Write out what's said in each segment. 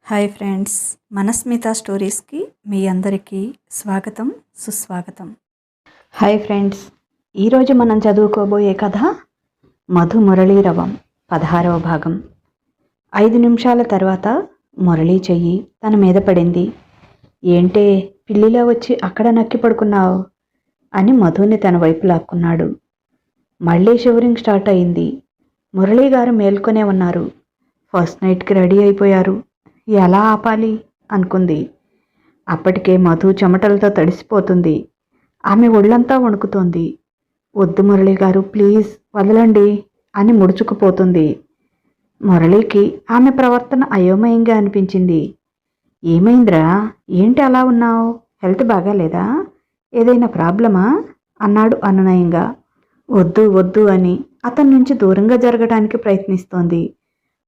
Hi friends, మనస్మిత స్టోరీస్కి మీ అందరికీ స్వాగతం, సుస్వాగతం. హాయ్ ఫ్రెండ్స్, ఈరోజు మనం చదువుకోబోయే కథ మధు మురళీరవం 16వ భాగం. 5 నిమిషాల తర్వాత మురళీ చెయ్యి తన మీద పడింది. ఏంటే పిల్లిలో వచ్చి అక్కడ నక్కి పడుకున్నావు అని మధుని తన వైపు లాక్కున్నాడు. మళ్ళీ షివరింగ్ స్టార్ట్ అయింది. మురళీ గారు మేల్కొనే ఉన్నారు. ఫస్ట్ నైట్కి రెడీ అయిపోయారు. ఎలా ఆపాలి అనుకుంది. అప్పటికే మధు చెమటలతో తడిసిపోతుంది. ఆమె ఒళ్ళంతా వణుకుతోంది. వద్దు మురళీ గారు, ప్లీజ్ వదలండి అని ముడుచుకుపోతుంది. మురళీకి ఆమె ప్రవర్తన అయోమయంగా అనిపించింది. ఏమైందిరా, ఏంటి అలా ఉన్నావు? హెల్త్ బాగాలేదా? ఏదైనా ప్రాబ్లమా అన్నాడు అనునయంగా. వద్దు వద్దు అని అతని నుంచి దూరంగా జరగడానికి ప్రయత్నిస్తోంది.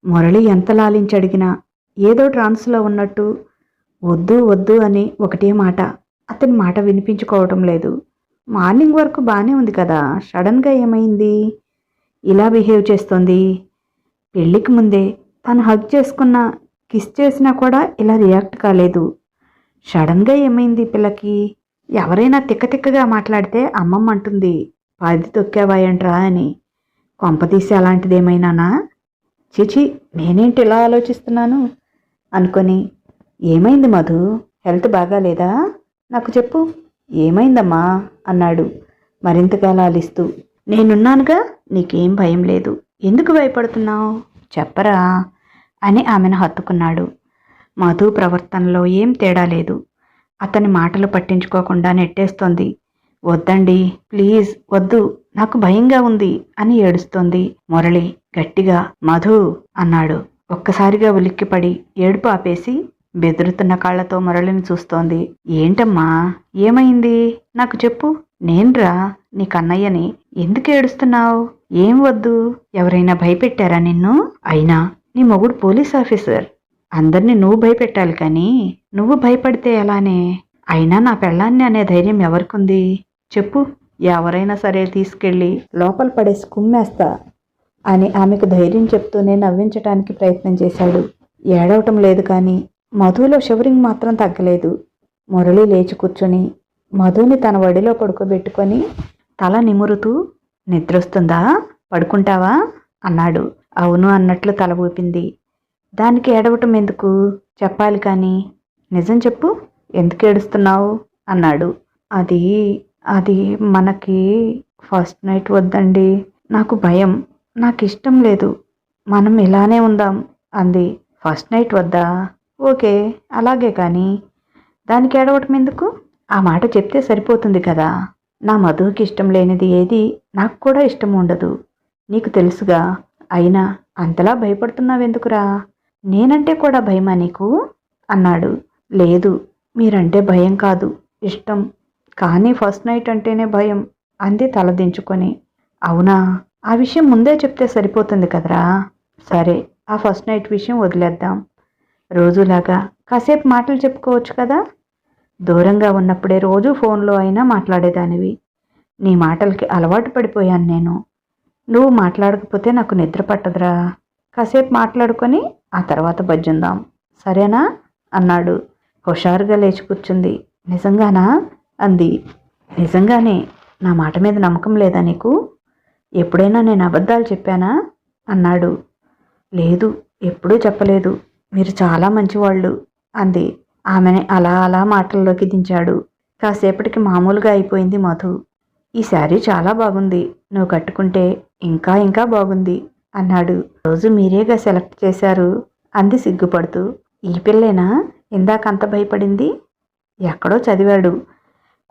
మురళి ఎంత లాలించి అడిగినా ఏదో ట్రాన్స్లో ఉన్నట్టు వద్దు వద్దు అని ఒకటే మాట. అతని మాట వినిపించుకోవటం లేదు. మార్నింగ్ వరకు బాగానే ఉంది కదా, సడన్గా ఏమైంది? ఇలా బిహేవ్ చేస్తోంది. పెళ్ళికి ముందే తను హగ్ చేసుకున్నా, కిస్ చేసినా కూడా ఇలా రియాక్ట్ కాలేదు. సడన్గా ఏమైంది పిల్లకి? ఎవరైనా తిక్కగా మాట్లాడితే అమ్మమ్మ అంటుంది, పాది తొక్కావాయంట్రా అని. కొంపతీసి అలాంటిదేమైనానా? చిచి, నేనేంటి ఇలా ఆలోచిస్తున్నాను అనుకొని, ఏమైంది మధు, హెల్త్ బాగాలేదా? నాకు చెప్పు, ఏమైందమ్మా అన్నాడు మరింతగా లాలిస్తూ. నేనున్నానుగా, నీకేం భయం లేదు, ఎందుకు భయపడుతున్నావు చెప్పరా అని ఆమెను హత్తుకున్నాడు. మధు ప్రవర్తనలో ఏం తేడా లేదు. అతని మాటలు పట్టించుకోకుండా నెట్టేస్తోంది. వద్దండి ప్లీజ్ వద్దు, నాకు భయంగా ఉంది అని ఏడుస్తోంది. మురళి గట్టిగా మధు అన్నాడు. ఒక్కసారిగా ఉలిక్కిపడి ఏడుపు ఆపేసి బెదురుతున్న కాళ్లతో మురళిని చూస్తోంది. ఏంటమ్మా, ఏమైంది నాకు చెప్పు, నేన్రా నీ కన్నయ్యని, ఎందుకు ఏడుస్తున్నావు? ఏం వద్దు, ఎవరైనా భయపెట్టారా నిన్ను? అయినా నీ మొగుడు పోలీస్ ఆఫీసర్, అందరినీ నువ్వు భయపెట్టాలి కానీ నువ్వు భయపడితే ఎలానే? అయినా నా పెళ్ళాన్ని అనే ధైర్యం ఎవరికుంది చెప్పు? ఎవరైనా సరే తీసుకెళ్ళి లోపల పడేసి కుమ్మేస్తా అని ఆమెకు ధైర్యం చెప్తూనే నవ్వించటానికి ప్రయత్నం చేశాడు. ఏడవటం లేదు కానీ మధులో షివరింగ్ మాత్రం తగ్గలేదు. మురళి లేచి కూర్చొని మధుని తన వడిలో పడుకోబెట్టుకొని తల నిమురుతూ, నిద్రొస్తుందా, పడుకుంటావా అన్నాడు. అవును అన్నట్లు తల ఊపింది. దానికి ఏడవటం ఎందుకు చెప్పాలి కానీ, నిజం చెప్పు, ఎందుకు ఏడుస్తున్నావు అన్నాడు. అది అది మనకి ఫస్ట్ నైట్ వద్దండి, నాకు భయం, నాకు ఇష్టం లేదు, మనం ఇలానే ఉందాం అంది. ఫస్ట్ నైట్ వద్దా? ఓకే అలాగే కానీ దానికి ఏడవటం ఎందుకు? ఆ మాట చెప్తే సరిపోతుంది కదా. నా మధుకి ఇష్టం లేనిది ఏది నాకు కూడా ఇష్టం ఉండదు, నీకు తెలుసుగా. అయినా అంతలా భయపడుతున్నావెందుకురా? నేనంటే కూడా భయమా నీకు అన్నాడు. లేదు, మీరంటే భయం కాదు, ఇష్టం, కానీ ఫస్ట్ నైట్ అంటేనే భయం అంది తలదించుకొని. అవునా, ఆ విషయం ముందే చెప్తే సరిపోతుంది కదరా. సరే, ఆ ఫస్ట్ నైట్ విషయం వదిలేద్దాం. రోజులాగా కాసేపు మాటలు చెప్పుకోవచ్చు కదా. దూరంగా ఉన్నప్పుడే రోజు ఫోన్లో అయినా మాట్లాడేదానివి. నీ మాటలకి అలవాటు పడిపోయాను నేను. నువ్వు మాట్లాడకపోతే నాకు నిద్ర పట్టదురా. కాసేపు మాట్లాడుకొని ఆ తర్వాత బజ్జుందాం, సరేనా అన్నాడు. హుషారుగా లేచి కూర్చుంది. నిజంగానా అంది. నిజంగానే. నా మాట మీద నమ్మకం లేదా నీకు? ఎప్పుడైనా నేను అబద్ధాలు చెప్పానా అన్నాడు. లేదు, ఎప్పుడూ చెప్పలేదు, మీరు చాలా మంచివాళ్ళు అంది. ఆమెని అలా అలా మాటల్లోకి దించాడు. కాసేపటికి మామూలుగా అయిపోయింది మధు. ఈ శారీ చాలా బాగుంది, నువ్వు కట్టుకుంటే ఇంకా ఇంకా బాగుంది అన్నాడు. రోజు మీరేగా సెలెక్ట్ చేశారు అంది సిగ్గుపడుతూ. ఈ పిల్లేనా ఇందాకంత భయపడింది? ఎక్కడో చదివాడు,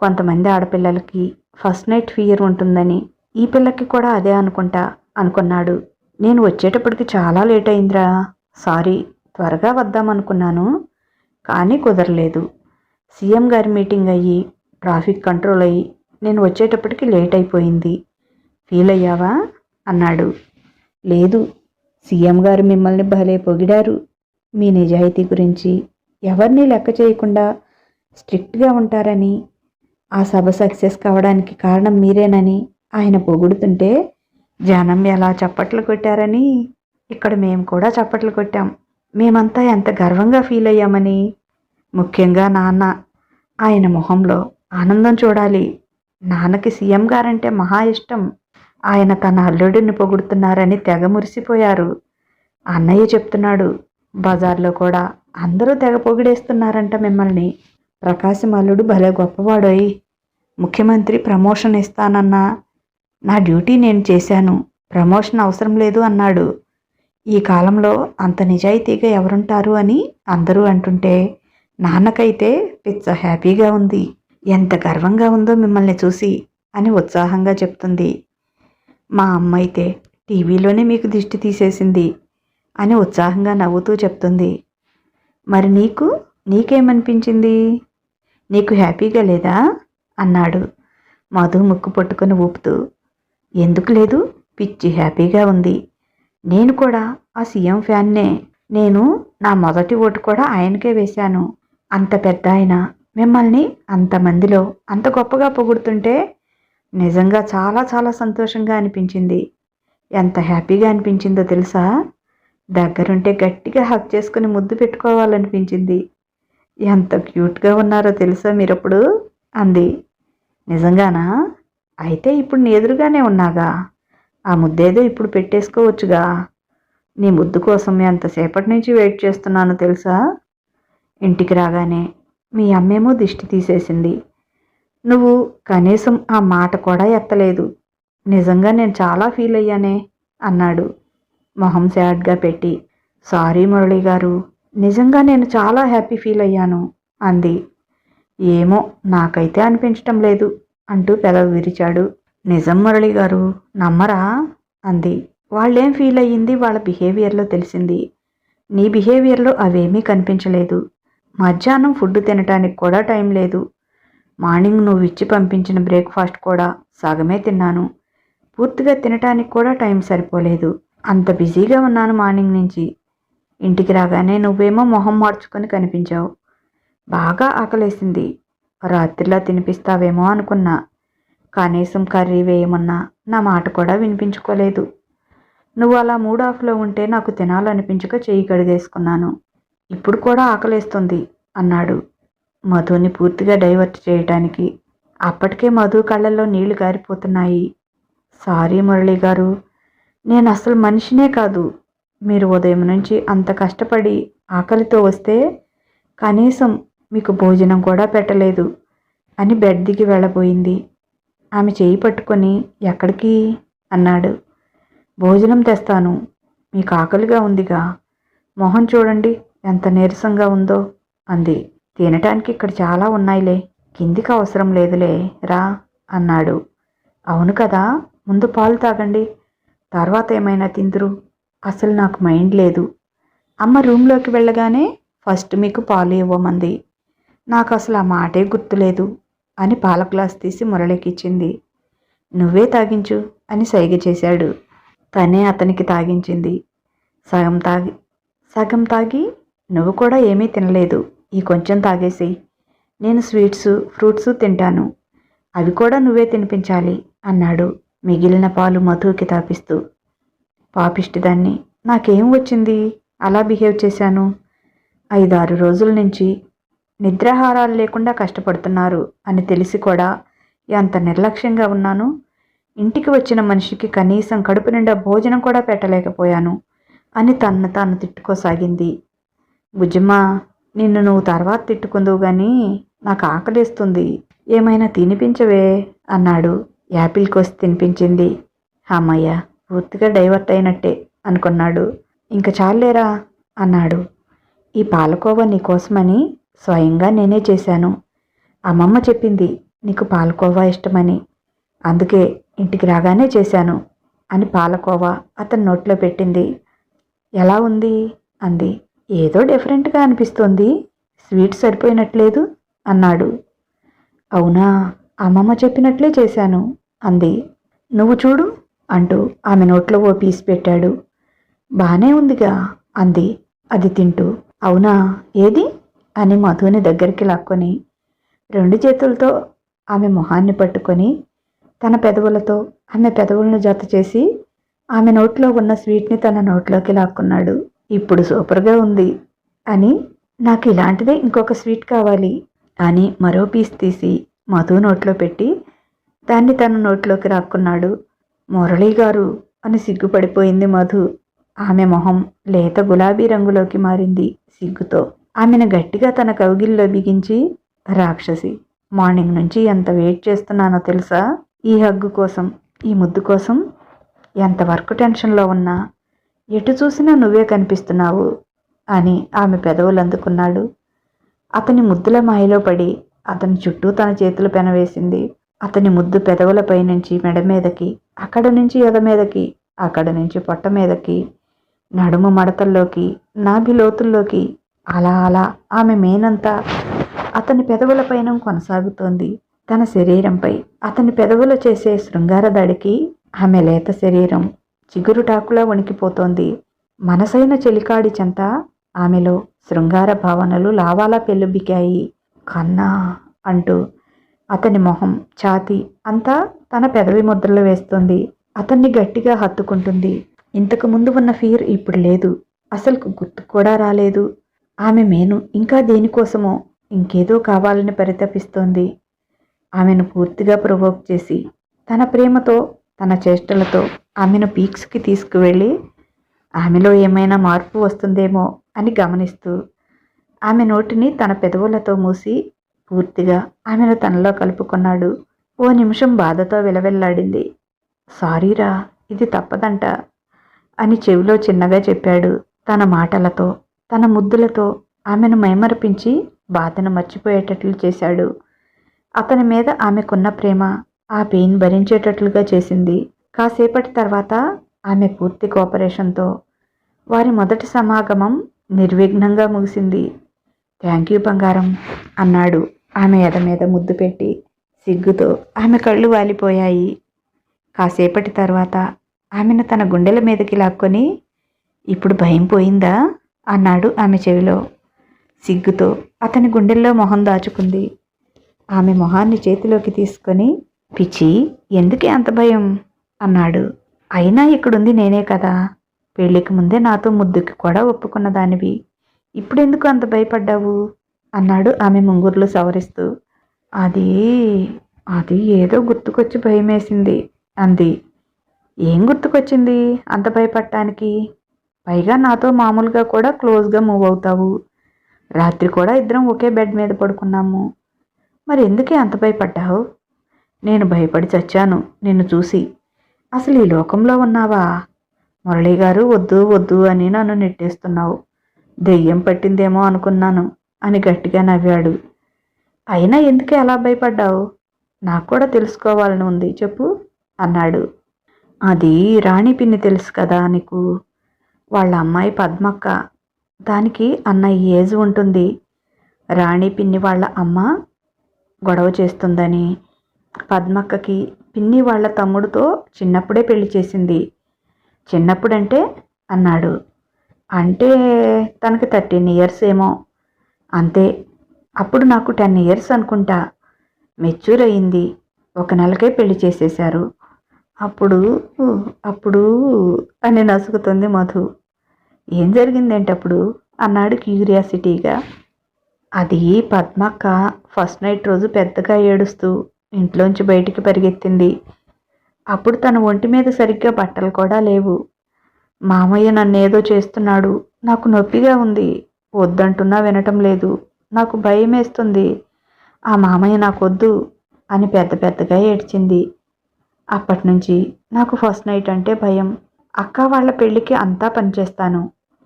కొంతమంది ఆడపిల్లలకి ఫస్ట్ నైట్ ఫియర్ ఉంటుందని, ఈ పిల్లకి కూడా అదే అనుకున్నాడు. నేను వచ్చేటప్పటికి చాలా లేట్ అయిందిరా, సారీ, త్వరగా వద్దామనుకున్నాను కానీ కుదరలేదు. సీఎం గారి మీటింగ్ అయ్యి ట్రాఫిక్ కంట్రోల్ అయ్యి నేను వచ్చేటప్పటికి లేట్ అయిపోయింది. ఫీల్ అయ్యావా అన్నాడు. లేదు, సీఎం గారు మిమ్మల్ని భలే పొగిడారు. మీ నిజాయితీ గురించి, ఎవరిని లెక్క చేయకుండా స్ట్రిక్ట్గా ఉంటారని, ఆ సభ సక్సెస్ కావడానికి కారణం మీరేనని ఆయన పొగుడుతుంటే జనం ఎలా చప్పట్లు కొట్టారని ఇక్కడ మేము కూడా చప్పట్లు కొట్టాం. మేమంతా ఎంత గర్వంగా ఫీల్ అయ్యామని. ముఖ్యంగా నాన్న. ఆయన మొహంలో ఆనందం చూడాలి. నాన్నకి సీఎం గారంటే మహా ఇష్టం. ఆయన తన అల్లుడిని పొగుడుతున్నారని తెగ మురిసిపోయారు. అన్నయ్య చెప్తున్నాడు, బజార్లో కూడా అందరూ తెగ పొగిడేస్తున్నారంట మిమ్మల్ని. ప్రకాశం అల్లుడు భలే గొప్పవాడోయ్. ముఖ్యమంత్రి ప్రమోషన్ ఇస్తానన్నా నా డ్యూటీ నేను చేశాను, ప్రమోషన్ అవసరం లేదు అన్నాడు. ఈ కాలంలో అంత నిజాయితీగా ఎవరుంటారు అని అందరూ అంటుంటే నాన్నకైతే పిచ్చ హ్యాపీగా ఉంది. ఎంత గర్వంగా ఉందో మిమ్మల్ని చూసి అని ఉత్సాహంగా చెప్తుంది. మా అమ్మ అయితే టీవీలోనే మీకు దిష్టి తీసేసింది అని ఉత్సాహంగా నవ్వుతూ చెప్తుంది. మరి నీకేమనిపించింది? నీకు హ్యాపీగా లేదా అన్నాడు మధు ముక్కు పట్టుకుని ఊపుతూ. ఎందుకు లేదు, పిచ్చి హ్యాపీగా ఉంది. నేను కూడా ఆ సీఎం ఫ్యాన్నే. నేను నా మొదటి ఓటు కూడా ఆయనకే వేశాను. అంత పెద్ద ఆయన మిమ్మల్ని అంతమందిలో అంత గొప్పగా పొగుడుతుంటే నిజంగా చాలా చాలా సంతోషంగా అనిపించింది. ఎంత హ్యాపీగా అనిపించిందో తెలుసా? దగ్గరుంటే గట్టిగా హక్ చేసుకుని ముద్దు పెట్టుకోవాలనిపించింది. ఎంత క్యూట్గా ఉన్నారో తెలుసా మీరప్పుడు అంది. నిజంగానా? అయితే ఇప్పుడు నీ ఎదురుగానే ఉన్నాగా, ఆ ముద్దేదో ఇప్పుడు పెట్టేసుకోవచ్చుగా. నీ ముద్దు కోసం ఎంతసేపటి నుంచి వెయిట్ చేస్తున్నానో తెలుసా? ఇంటికి రాగానే మీ అమ్మేమో దిష్టి తీసేసింది, నువ్వు కనీసం ఆ మాట కూడా ఎత్తలేదు. నిజంగా నేను చాలా ఫీల్ అయ్యానే అన్నాడు మొహం సాడ్గా పెట్టి. సారీ మురళి గారు, నిజంగా నేను చాలా హ్యాపీ ఫీల్ అయ్యాను అంది. ఏమో నాకైతే అనిపించటం లేదు అంటూ పెదవి విరిచాడు. నిజం మురళి గారు, నమ్మరా అంది. వాళ్ళేం ఫీల్ అయ్యింది వాళ్ళ బిహేవియర్లో తెలిసింది. నీ బిహేవియర్లో అవేమీ కనిపించలేదు. మధ్యాహ్నం ఫుడ్ తినటానికి కూడా టైం లేదు. మార్నింగ్ నువ్వు ఇచ్చి పంపించిన బ్రేక్ఫాస్ట్ కూడా సగమే తిన్నాను. పూర్తిగా తినటానికి కూడా టైం సరిపోలేదు. అంత బిజీగా ఉన్నాను మార్నింగ్ నుంచి. ఇంటికి రాగానే నువ్వేమో మొహం మార్చుకొని కనిపించావు. బాగా ఆకలేసింది. రాత్రిలా తినిపిస్తావేమో అనుకున్నా. కనీసం కర్రీ వేయమన్నా నా మాట కూడా వినిపించుకోలేదు. నువ్వు అలా మూడ్ ఆఫ్లో ఉంటే నాకు తినాలనిపించక చెయ్యి కడిగేసుకున్నాను. ఇప్పుడు కూడా ఆకలేస్తుంది అన్నాడు మధుని పూర్తిగా డైవర్ట్ చేయటానికి. అప్పటికే మధు కళ్ళల్లో నీళ్లు గారిపోతున్నాయి. సారీ మురళి గారు, నేను అసలు మనిషినే కాదు. మీరు ఉదయం నుంచి అంత కష్టపడి ఆకలితో వస్తే కనీసం మీకు భోజనం కూడా పెట్టలేదు అని బెడ్ దిగి వెళ్ళబోయింది. ఆమె చేయి పట్టుకొని ఎక్కడికి అన్నాడు. భోజనం తెస్తాను, మీకు ఆకలిగా ఉందిగా. మొహం చూడండి ఎంత నీరసంగా ఉందో అంది. తినటానికి ఇక్కడ చాలా ఉన్నాయిలే, కిందికి అవసరం లేదులే రా అన్నాడు. అవును కదా, ముందు పాలు తాగండి, తర్వాత ఏమైనా తిందురు. అసలు నాకు మైండ్ లేదు. అమ్మ రూమ్లోకి వెళ్ళగానే ఫస్ట్ మీకు పాలు ఇవ్వమంది. నాకు అసలు ఆ మాటే గుర్తులేదు అని పాల గ్లాస్ తీసి మురళికి ఇచ్చింది. నువ్వే తాగించు అని సైగ చేశాడు. తనే అతనికి తాగించింది. సగం తాగి నువ్వు కూడా ఏమీ తినలేదు, ఈ కొంచెం తాగేసి. నేను స్వీట్స్ ఫ్రూట్స్ తింటాను, అవి కూడా నువ్వే తినిపించాలి అన్నాడు మిగిలిన పాలు మధుకి తాపిస్తూ. పాపిష్టిదాన్ని, నాకేం వచ్చింది అలా బిహేవ్ చేశాను? 5-6 రోజుల నుంచి నిద్రాహారాలు లేకుండా కష్టపడుతున్నారు అని తెలిసి కూడా ఎంత నిర్లక్ష్యంగా ఉన్నాను. ఇంటికి వచ్చిన మనిషికి కనీసం కడుపు నిండా భోజనం కూడా పెట్టలేకపోయాను అని తన్ను తాను తిట్టుకోసాగింది. బుజ్జమ్మ, నిన్ను నువ్వు తర్వాత తిట్టుకుందువు గాని నాకు ఆకలిస్తుంది, ఏమైనా తినిపించవే అన్నాడు. యాపిల్ కోసి తినిపించింది. అమ్మయ్య, పూర్తిగా డైవర్ట్ అయినట్టే అనుకున్నాడు. ఇంక చాలేరా అన్నాడు. ఈ పాలకోవా నీకోసమని స్వయంగా నేనే చేశాను. అమ్మమ్మ చెప్పింది నీకు పాలకోవా ఇష్టమని, అందుకే ఇంటికి రాగానే చేశాను అని పాలకోవా అతని నోట్లో పెట్టింది. ఎలా ఉంది అంది. ఏదో డిఫరెంట్గా అనిపిస్తోంది, స్వీట్ సరిపోయినట్లేదు అన్నాడు. అవునా, అమ్మమ్మ చెప్పినట్లే చేశాను అంది. నువ్వు చూడు అంటూ ఆమె నోట్లో ఓ పీస్ పెట్టాడు. బానే ఉందిగా అంది అది తింటూ. అవునా, ఏది అని మధుని దగ్గరికి లాక్కొని 2 చేతులతో ఆమె మొహాన్ని పట్టుకొని తన పెదవులతో ఆమె పెదవులను జత చేసి ఆమె నోట్లో ఉన్న స్వీట్ని తన నోట్లోకి లాక్కున్నాడు. ఇప్పుడు సూపర్గా ఉంది అని, నాకు ఇలాంటిదే ఇంకొక స్వీట్ కావాలి అని మరో పీస్ తీసి మధు నోట్లో పెట్టి దాన్ని తన నోట్లోకి రాక్కున్నాడు. మురళీ గారు అని సిగ్గుపడిపోయింది మధు. ఆమె మొహం లేత గులాబీ రంగులోకి మారింది సిగ్గుతో. ఆమెను గట్టిగా తన కౌగిల్లో బిగించి, రాక్షసి, మార్నింగ్ నుంచి ఎంత వెయిట్ చేస్తున్నానో తెలుసా? ఈ హగ్గు కోసం, ఈ ముద్దు కోసం. ఎంత వర్క్ టెన్షన్లో ఉన్నా ఎటు చూసినా నువ్వే కనిపిస్తున్నావు అని ఆమె పెదవులు అందుకున్నాడు. అతని ముద్దుల మాయలో పడి అతని చుట్టూ తన చేతులు పెనవేసింది. అతని ముద్దు పెదవులపై నుంచి మెడ మీదకి, అక్కడ నుంచి ఎద మీదకి, అక్కడ నుంచి పొట్ట మీదకి, నడుము మడతల్లోకి, నాభి లోతుల్లోకి, అలా అలా ఆమె మేనంతా అతని పెదవులపైన కొనసాగుతోంది. తన శరీరంపై అతని పెదవులు చేసే శృంగార దాడికి ఆమె లేత శరీరం చిగురుటాకులా వణికిపోతోంది. మనసైన చెలికాడి చెంత ఆమెలో శృంగార భావనలు లావాలా పెళ్ళుబికాయి. కన్నా అంటూ అతని మొహం, ఛాతీ అంతా తన పెదవి ముద్రలు వేస్తుంది. అతన్ని గట్టిగా హత్తుకుంటుంది. ఇంతకు ముందు ఉన్న ఫియర్ ఇప్పుడు లేదు. అసలు గుర్తు కూడా రాలేదు. ఆమె మేను ఇంకా దేనికోసమో ఇంకేదో కావాలని పరితపిస్తోంది. ఆమెను పూర్తిగా ప్రొవోక్ చేసి తన ప్రేమతో, తన చేష్టలతో ఆమెను పీక్స్కి తీసుకువెళ్ళి ఆమెలో ఏమైనా మార్పు వస్తుందేమో అని గమనిస్తూ ఆమె నోటిని తన పెదవులతో మూసి పూర్తిగా ఆమెను తనలో కలుపుకున్నాడు. ఓ నిమిషం బాధతో విలవెల్లాడింది. సారీరా, ఇది తప్పదంట అని చెవిలో చిన్నగా చెప్పాడు. తన మాటలతో, తన ముద్దులతో ఆమెను మైమరపించి బాధను మర్చిపోయేటట్లు చేశాడు. అతని మీద ఆమెకున్న ప్రేమ ఆ పెయిన్ భరించేటట్లుగా చేసింది. కాసేపటి తర్వాత ఆమె పూర్తి కోఆపరేషన్తో వారి మొదటి సమాగమం నిర్విఘ్నంగా ముగిసింది. థ్యాంక్ యూ బంగారం అన్నాడు ఆమె ఎద మీద ముద్దు పెట్టి. సిగ్గుతో ఆమె కళ్ళు వాలిపోయాయి. కాసేపటి తర్వాత ఆమెను తన గుండెల మీదకి లాక్కొని, ఇప్పుడు భయం పోయిందా అన్నాడు ఆమె చెవిలో. సిగ్గుతో అతని గుండెల్లో మొహం దాచుకుంది. ఆమె మొహాన్ని చేతిలోకి తీసుకొని, పిచ్చి, ఎందుకే అంత భయం అన్నాడు. అయినా ఇక్కడుంది నేనే కదా, పెళ్ళికి ముందే నాతో ముద్దుకి కూడా ఒప్పుకున్న దానివి, ఇప్పుడెందుకు అంత భయపడ్డావు అన్నాడు ఆమె ముంగుర్లు సవరిస్తూ. అది అది ఏదో గుర్తుకొచ్చి భయమేసింది అంది. ఏం గుర్తుకొచ్చింది అంత భయపడటానికి? పైగా నాతో మామూలుగా కూడా క్లోజ్గా మూవ్ అవుతావు. రాత్రి కూడా ఇద్దరం ఒకే బెడ్ మీద పడుకున్నాము. మరి ఎందుకే అంత భయపడ్డావు? నేను భయపడి చచ్చాను నిన్ను చూసి. అసలు ఈ లోకంలో ఉన్నావా? మురళీ గారు వద్దు వద్దు అని నన్ను నెట్టేస్తున్నావు. దెయ్యం పట్టిందేమో అనుకున్నాను అని గట్టిగా నవ్వాడు. అయినా ఎందుకే అలా భయపడ్డావు? నాకు కూడా తెలుసుకోవాలని ఉంది, చెప్పు అన్నాడు. అది రాణి పిన్ని తెలుసు కదా నీకు, వాళ్ళ అమ్మాయి పద్మక్క. దానికి అన్నయ్య ఏజ్ ఉంటుంది. రాణి పిన్ని వాళ్ళ అమ్మ గొడవ చేస్తుందని పద్మక్కకి పిన్ని వాళ్ళ తమ్ముడితో చిన్నప్పుడే పెళ్లి చేసింది. చిన్నప్పుడంటే అన్నాడు. అంటే తనకి 13 years ఏమో, అంతే. అప్పుడు నాకు 10 years అనుకుంటా. మెచ్యూర్ అయ్యింది. 1 నెలకే పెళ్లి చేసేశారు. అప్పుడు అప్పుడు అని నసుగుతుంది మధు. ఏం జరిగిందేంటప్పుడు అన్నాడు క్యూరియాసిటీగా. అది పద్మక్క ఫస్ట్ నైట్ రోజు పెద్దగా ఏడుస్తూ ఇంట్లోంచి బయటికి పరిగెత్తింది. అప్పుడు తన ఒంటి మీద సరిగ్గా బట్టలు కూడా లేవు. మామయ్య నన్నేదో చేస్తున్నాడు, నాకు నొప్పిగా ఉంది, వద్దంటున్నా వినటం లేదు, నాకు భయం వేస్తుంది, ఆ మామయ్య నాకొద్దు అని పెద్ద పెద్దగా ఏడ్చింది. అప్పటి నుంచి నాకు ఫస్ట్ నైట్ అంటే భయం. అక్క వాళ్ళ పెళ్ళికి అంతా పనిచేస్తాను,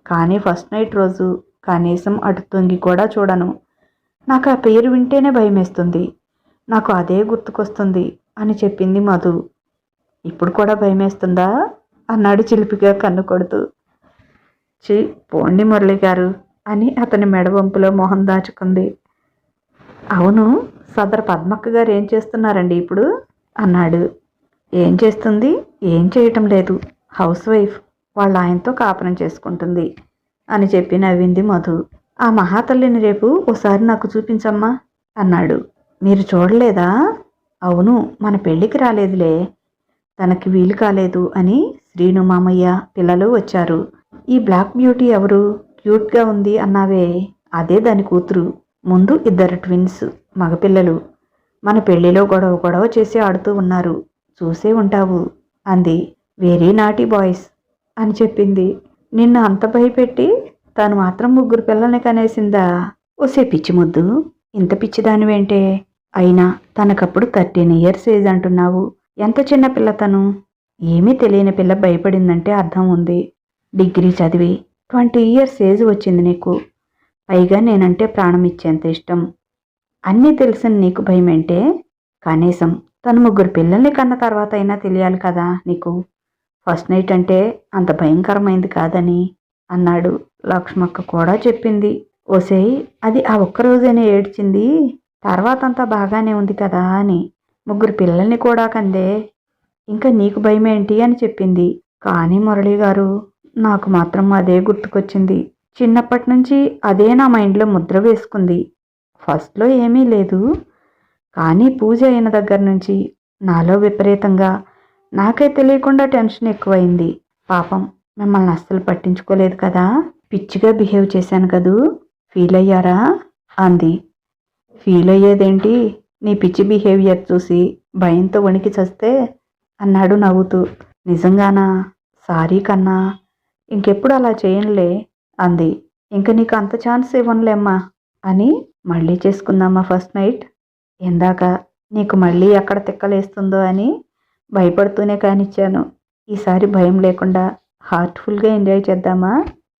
కానీ ఫస్ట్ నైట్ రోజు కనీసం అటు తొంగి కూడా చూడను. నాకు ఆ పేరు వింటేనే భయమేస్తుంది, నాకు అదే గుర్తుకొస్తుంది అని చెప్పింది మధు. ఇప్పుడు కూడా భయమేస్తుందా అన్నాడు చిలిపిగా కన్ను కొడుతూ. పోండి మురళి గారు అని అతని మెడవంపులో మొహం దాచుకుంది. అవును, సదరు పద్మక్క గారు ఏం చేస్తున్నారండి ఇప్పుడు అన్నాడు. ఏం చేస్తుంది? ఏం చేయటం లేదు, హౌస్ వైఫ్, వాళ్ళ ఆయనతో కాపురం చేసుకుంటుంది అని చెప్పి నవ్వింది మధు. ఆ మహాతల్లిని రేపు ఓసారి నాకు చూపించమ్మా అన్నాడు. మీరు చూడలేదా? అవును, మన పెళ్ళికి రాలేదులే, తనకి వీలు కాలేదు అని శ్రీను మామయ్య పిల్లలు వచ్చారు. ఈ బ్లాక్ బ్యూటీ ఎవరు, క్యూట్గా ఉంది అన్నావే, అదే దాని కూతురు. ముందు ఇద్దరు ట్విన్స్ మగపిల్లలు. మన పెళ్లిలో గొడవ గొడవ చేసి ఆడుతూ ఉన్నారు, చూసే ఉంటావు అంది. వెరీ నాటీ బాయ్స్ అని చెప్పింది. నిన్ను అంత భయపెట్టి తను మాత్రం 3 పిల్లల్ని కనేసిందా? ఓసే పిచ్చి ముద్దు, ఇంత పిచ్చిదానివేంటే? అయినా తనకప్పుడు 13 ఇయర్స్ ఏజ్ అంటున్నావు. ఎంత చిన్న పిల్ల తను? ఏమీ తెలియని పిల్ల భయపడిందంటే అర్థం ఉంది. డిగ్రీ చదివి 20 ఇయర్స్ ఏజ్ వచ్చింది నీకు. పైగా నేనంటే ప్రాణం ఇచ్చేంత ఇష్టం. అన్నీ తెలిసిన నీకు భయమేంటే? కనీసం తను 3 పిల్లల్ని కన్న తర్వాత అయినా తెలియాలి కదా నీకు. ఫస్ట్ నైట్ అంటే అంత భయంకరమైంది కాదని అన్నాడు. లక్ష్మక్క కూడా చెప్పింది. ఓసేయ్, అది ఆ ఒక్కరోజైనా ఏడ్చింది, తర్వాతంతా బాగానే ఉంది కదా అని. 3 పిల్లల్ని కూడా కందే, ఇంకా నీకు భయమేంటి అని చెప్పింది. కానీ మురళి గారు, నాకు మాత్రం అదే గుర్తుకొచ్చింది. చిన్నప్పటి నుంచి అదే నా మైండ్లో ముద్ర వేసుకుంది. ఫస్ట్లో ఏమీ లేదు, కానీ పూజ అయిన దగ్గర నుంచి నాలో విపరీతంగా నాకే తెలియకుండా టెన్షన్ ఎక్కువైంది. పాపం మిమ్మల్ని అస్సలు పట్టించుకోలేదు కదా, పిచ్చిగా బిహేవ్ చేశాను కదూ, ఫీల్ అయ్యారా అంది. ఫీల్ అయ్యేదేంటి, నీ పిచ్చి బిహేవియర్ చూసి భయంతో వణికి చస్తే అన్నాడు నవ్వుతూ. నిజంగానా? సారీ కన్నా, ఇంకెప్పుడు అలా చేయనులే అంది. ఇంక నీకు అంత ఛాన్స్ ఇవ్వనులేమ్మా అని. మళ్ళీ చేసుకుందామా ఫస్ట్ నైట్? ఇందాక నీకు మళ్ళీ ఎక్కడ తిక్కలేస్తుందో అని భయపడుతూనే కానిచ్చాను. ఈసారి భయం లేకుండా హార్ట్ఫుల్గా ఎంజాయ్ చేద్దామా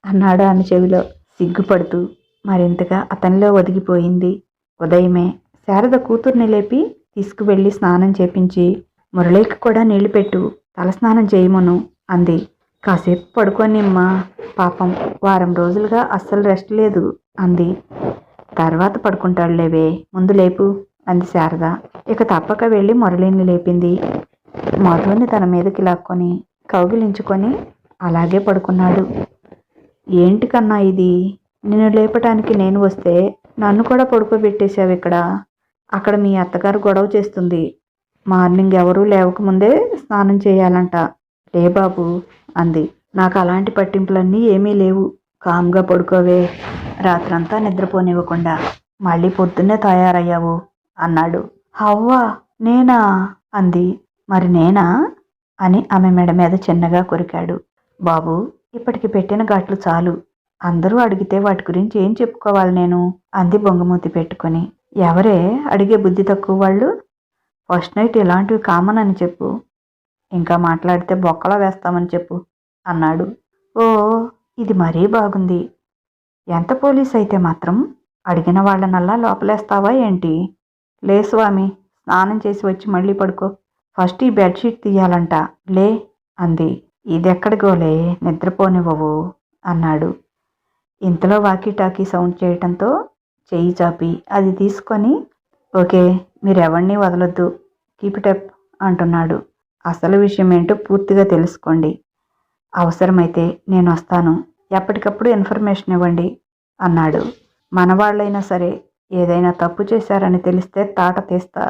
అన్నాడు ఆమె చెవిలో. సిగ్గుపడుతూ మరింతగా అతనిలో ఒదిగిపోయింది. ఉదయమే శారద కూతుర్ని లేపి తీసుకువెళ్ళి స్నానం చేపించి, మురళికి కూడా నీళ్లు పెట్టు, తలస్నానం చేయమను అంది. కాసేపు పడుకోనిమ్మా, పాపం వారం రోజులుగా అస్సలు రెస్ట్ లేదు అంది. తర్వాత పడుకుంటాడులేవే, ముందు లేపు అంది శారద. ఇక తప్పక వెళ్ళి మురళిని లేపింది. మధుని తన మీదకి లాక్కొని కౌగిలించుకొని అలాగే పడుకున్నాడు. ఏంటి కన్నా ఇది, నిన్ను లేపటానికి నేను వస్తే నన్ను కూడా పడుకోబెట్టేశావు ఇక్కడ. అక్కడ మీ అత్తగారు గొడవ చేస్తుంది. మార్నింగ్ ఎవరూ లేవకముందే స్నానం చేయాలంట. లే బాబు అంది. నాకు అలాంటి పట్టింపులన్నీ ఏమీ లేవు, కామ్గా పడుకోవే. రాత్రంతా నిద్రపోనివ్వకుండా మళ్ళీ పొద్దున్నే తయారయ్యావు అన్నాడు. హవ్వా, నేనా అంది. మరి నేనా అని ఆమె మెడ మీద చిన్నగా కొరికాడు. బాబు, ఇప్పటికి పెట్టిన ఘాట్లు చాలు, అందరూ అడిగితే వాటి గురించి ఏం చెప్పుకోవాలి నేను అంది బొంగమూతి పెట్టుకొని. ఎవరే అడిగే బుద్ధి తక్కువ వాళ్ళు? ఫస్ట్ నైట్ ఇలాంటివి కామన్ అని చెప్పు, ఇంకా మాట్లాడితే బొక్కలో వేస్తామని చెప్పు అన్నాడు. ఓ, ఇది మరీ బాగుంది. ఎంత పోలీస్ అయితే మాత్రం అడిగిన వాళ్ళనల్లా లోపలేస్తావా ఏంటి? లే స్వామి, స్నానం చేసి వచ్చి మళ్ళీ పడుకో. ఫస్ట్ ఈ బెడ్షీట్ తీయాలంట, లే అంది. ఇదెక్కడిగోలే, నిద్రపోనివ్వవు అన్నాడు. ఇంతలో వాకీటాకీ సౌండ్ చేయటంతో చెయ్యి చాపి అది తీసుకొని, ఓకే, మీరెవరిని వదలొద్దు, కీప్ ఇట్ అప్ అంటున్నాడు. అసలు విషయం ఏంటో పూర్తిగా తెలుసుకోండి. అవసరమైతే నేను వస్తాను, ఎప్పటికప్పుడు ఇన్ఫర్మేషన్ ఇవ్వండి అన్నాడు. మనవాళ్ళైనా సరే ఏదైనా తప్పు చేశారని తెలిస్తే తాట తీస్తా,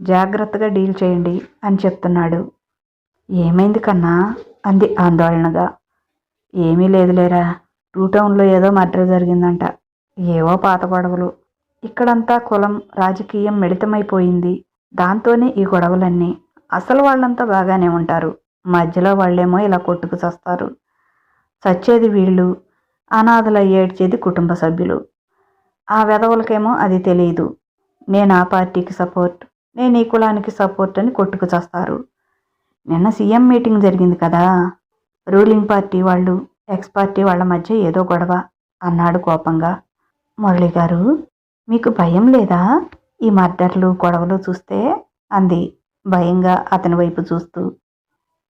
జాగ్రత్తగా డీల్ చేయండి అని చెప్తున్నాడు. ఏమైంది కన్నా అంది ఆందోళనగా. ఏమీ లేదులేరా, 2 టౌన్లో ఏదో మర్డర్ జరిగిందంట. ఏవో పాత గొడవలు. ఇక్కడంతా కులం రాజకీయం మిళితమైపోయింది. దాంతోనే ఈ గొడవలన్నీ. అసలు వాళ్ళంతా బాగానే ఉంటారు, మధ్యలో వాళ్ళేమో ఇలా కొట్టుకు చస్తారు. చచ్చేది వీళ్ళు, అనాథల ఏడ్చేది కుటుంబ సభ్యులు. ఆ వెధవులకేమో అది తెలియదు. నేను ఆ పార్టీకి సపోర్ట్, నేను ఈ కులానికి సపోర్ట్ అని కొట్టుకు చస్తారు. నిన్న సీఎం మీటింగ్ జరిగింది కదా, రూలింగ్ పార్టీ వాళ్ళు ఎక్స్ పార్టీ వాళ్ళ మధ్య ఏదో గొడవ అన్నాడు కోపంగా. మురళి గారు, మీకు భయం లేదా ఈ మర్డర్లు గొడవలు చూస్తే అంది భయంగా అతని వైపు చూస్తూ.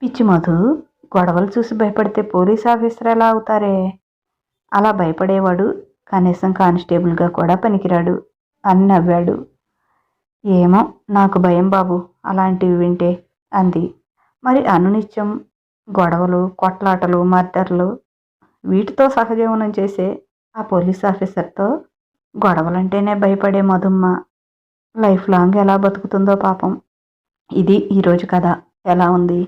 పిచ్చి మధు, గొడవలు చూసి భయపడితే పోలీస్ ఆఫీసర్ ఎలా అవుతారే? అలా భయపడేవాడు కనీసం కానిస్టేబుల్గా కూడా పనికిరాడు అని నవ్వాడు. ఏమో, నాకు భయం బాబు అలాంటివి వింటే అంది. మరి అనునిత్యం గొడవలు, కొట్లాటలు, మర్డర్లు వీటితో సహజీవనం చేసే ఆ పోలీస్ ఆఫీసర్తో గొడవలంటేనే భయపడే మధుమ్మ లైఫ్ లాంగ్ ఎలా బతుకుతుందో పాపం. ఇది ఈరోజు కథ. ఎలా ఉంది?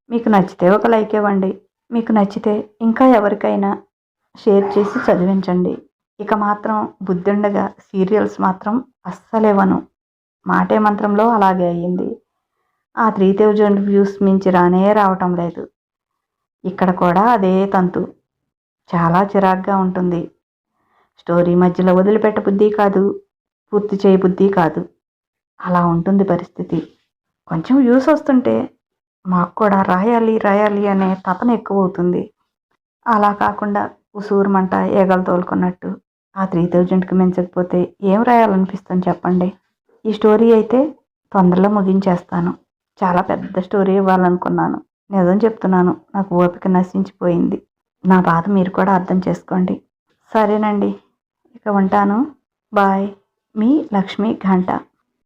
మీకు నచ్చితే ఒక లైక్ ఇవ్వండి. మీకు నచ్చితే ఇంకా ఎవరికైనా షేర్ చేసి చదివించండి. ఇక మాత్రం బుద్ధుండగా సీరియల్స్ మాత్రం అస్సలివ్వను. మాటే మంత్రంలో అలాగే అయ్యింది. ఆ 3000 వ్యూస్ మించి రానే రావటం లేదు. ఇక్కడ కూడా అదే తంతు. చాలా చిరాగ్గా ఉంటుంది. స్టోరీ మధ్యలో వదిలిపెట్ట బుద్ధి కాదు, పూర్తి చేయబుద్ధి కాదు. అలా ఉంటుంది పరిస్థితి. కొంచెం వ్యూస్ వస్తుంటే మాకు కూడా రాయాలి రాయాలి అనే తపన ఎక్కువ అవుతుంది. అలా కాకుండా ఉసూరుమంట ఈగలు తోలుకున్నట్టు ఆ 3000కి మించకపోతే ఏం రాయాలనిపిస్తుంది చెప్పండి. ఈ స్టోరీ అయితే తొందరలో ముగించేస్తాను. చాలా పెద్ద స్టోరీ ఇవ్వాలనుకున్నాను. నిజం చెప్తున్నాను, నాకు ఓపిక నశించిపోయింది. నా బాధ మీరు కూడా అర్థం చేసుకోండి. సరేనండి, ఇక ఉంటాను. బాయ్. మీ లక్ష్మీ ఘంట.